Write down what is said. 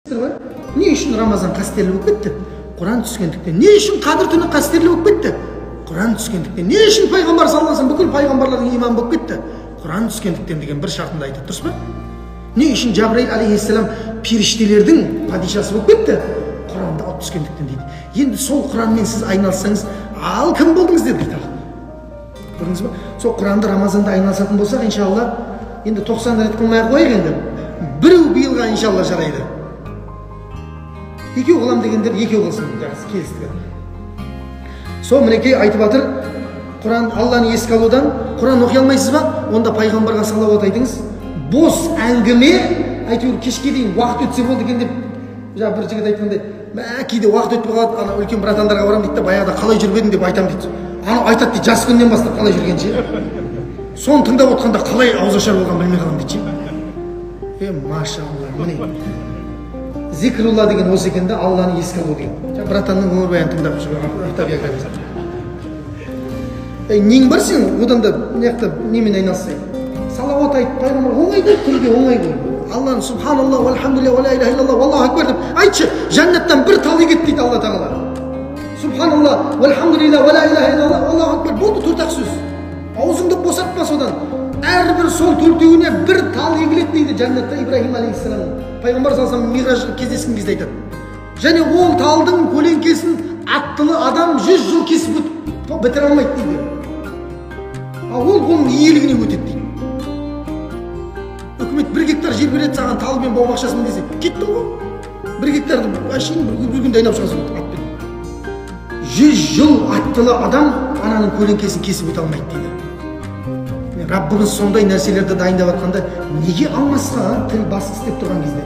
Не үшін Рамазан қастерлі болып кетті? Құран түскендіктен. Не үшін Қадір түні қастерлі болып кетті? Құран түскендіктен. Не үшін пайғамбар саллаллаху алейхи бүкіл пайғамбарлардың имамы болып кетті? Құран түскендіктен деген бір шартында айтады, дұрыс па? Не үшін Жабраил алейхиссалам періштелердің падишасы болып кетті? Құранды алып түскендіктен дейді. Енді сол Құранмен сіз айналыссаңыз, ал кім болдыңыз деп дейді. Көрдіңіз ба? Сол Құранды Рамазанда айналысатын болсақ, иншалла, енді 90 рет қылмай қойық енді. Біреу биылға иншалла жарайды. Екеу қылам дегендер екеу қылсын, жақсы келістік. Сол мінекей айтып жатыр, Құран Алланы еске алудан, Құран оқи алмайсыз ба? Онда пайғамбарға салауат айтыңыз. Бос әңгіме, әйтеуір кешке дейін уақыт өтсе болды екен деп, бір жігіт айтқандай, кейде уақыт өтпей қалады, ана үлкен братандарға барам дейді, баяғыда қалай жүріп едім деп айтам дейді. Ана айтады дейді, жас күннен бастап қалай жүргенше. Соны тыңдап отқанда қалай ауызашар болған білмей қалам дейді. Машалла, міне. Зикрулла деген осы екен да, Алланы еске алу деген. Братанның өмірбаянын тыңдап жүріп, нең бар сен, одан да немен айналысайын. Салауат айт, пайғамбар оңай ғой, тілге оңай ғой. Алланы субханалла, вальхамдулилля, ва ла иляха иллаллах, валлаху акбар деп айтшы, жаннаттан бір талы кет дейді Алла тағала. Субханалла, вальхамдулилля, ва ла иляха иллаллах, валлаху акбар. Болды, төрт-ақ сөз. Аузыңды босатпа содан. Әрбір сол төртеуіне бір тал егіледі дейді жаннатта Ибрахим алейхиссалам. Пайғамбар саллаллаху алейхи мираж кездескен кезде айтады. Және ол талдың көлеңкесін аттылы адам 100 жыл кесіп бітіре алмайды дейді. Ол оның иелігіне өтеді дейді. Үкімет 1 гектар жер береді саған талмен бау бақшасын десе, кеттің ғой. 1 гектарды әшейін бір күнде айнап шығасың атпен. 100 жыл аттылы адам ананың көлеңкесін кесіп өте алмайды дейді. Раббымыз сондай нәрселерді дайындап жатқанда неге алмасқа тіл басы істеп тұрған кезде?